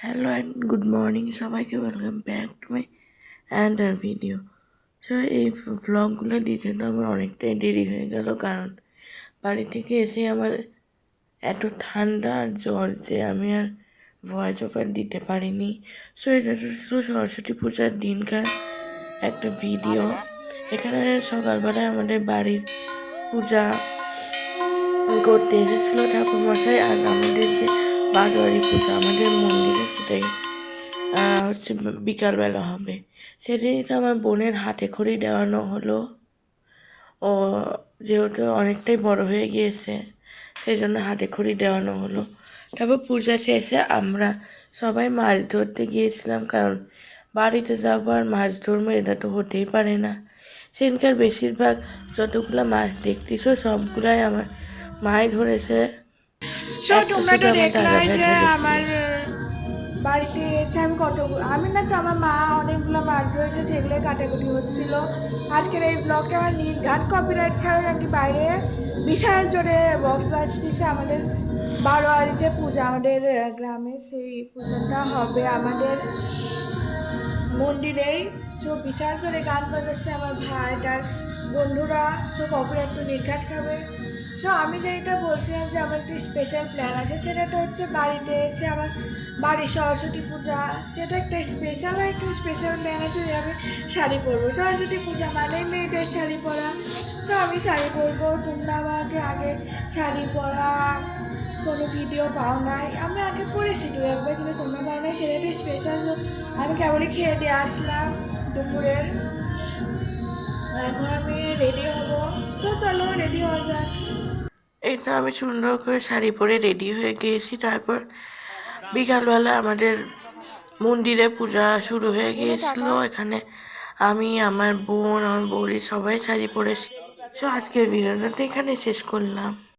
Hello and good morning সবাইকে, welcome back to my another video. So এই ভ্লগগুলো দিতে তো আমার অনেকটাই দেরি হয়ে গেল, কারণ বাড়ি থেকে এসে আমার এত ঠান্ডা আর জ্বর যে আমি আর ভয়েস ওভার দিতে পারিনি। সো এটা ছিল সরস্বতী পূজার দিনকার একটা ভিডিও। এখানে সকালবেলায় আমাদের বাড়ির পূজা করতে এসেছিলো ঠাকুরমশাই, আর আমাদের যে বারোয়ারি পূজা আমাদের মন্দিরে, সেটাই হচ্ছে বিকালবেলা হবে। সেদিনটা আমার বোনের হাতে খড়ি দেওয়ানো হলো। ও যেহেতু অনেকটাই বড় হয়ে গিয়েছে, সেই জন্য হাতে খড়ি দেওয়ানো হলো। তারপর পূজা শেষে আমরা সবাই মাছ ধরতে গিয়েছিলাম, কারণ বাড়িতে যাবো আর মাছ ধরবো এটা তো হতেই পারে না। সেদিনকার বেশিরভাগ যতগুলো মাছ দেখতেছো সবগুলাই আমার মাই ধরেছে। তোমরা তো আমার দাদা দেখলাই ভাই যে ধরেছিল। আমার বাড়িতে এসে আমি আমি না তো আমার মা অনেকগুলো মাছ ধরেছে, সেগুলো কাটাকুটি হচ্ছিল। আজকের এই ব্লগটা আমার নির্ঘাত কপিরাইট খাবে, নাকি বাইরে বিশাল জোরে বক্স বাজতেছে। আমাদের বারোয়ারি যে পূজা আমাদের গ্রামে, সেই পূজাটা হবে আমাদের মন্দিরেই। তো বিশাল জোরে গান বাজাচ্ছে আমার ভাই তার বন্ধুরা, তো কপিরাইট তো নির্ঘাত খাবে। সো আমি যেটা বলছিলাম যে আমার একটি স্পেশাল প্ল্যান আছে, সেটা হচ্ছে বাড়িতে এসে আমার বাড়ির সরস্বতী পূজা, সেটা একটা স্পেশাল প্ল্যান আছে যে আমি শাড়ি পরবো। সরস্বতী পূজা মানেই মেয়েদের শাড়ি পরা, তো আমি শাড়ি পরবো। তোমরা আমাকে আগে শাড়ি পরা কোনো ভিডিও পাও নাই, আমি আগে পড়েছি দু একবার, কিন্তু তোমরা পাও নাই, সেটা একটা স্পেশাল। আমি কেবলই খেয়ে দিয়ে আসলাম দুপুরের, এখন আমি রেডি হব। তো চলো রেডি হওয়া যাক। এটা আমি সুন্দর করে শাড়ি পরে রেডি হয়ে গিয়েছি। তারপর বিকালবেলা আমাদের মন্দিরে পূজা শুরু হয়ে গিয়েছিল। এখানে আমি, আমার বোন, আমার বৌদি সবাই শাড়ি পরেছি। সো আজকের ভিডিওটা এখানে শেষ করলাম।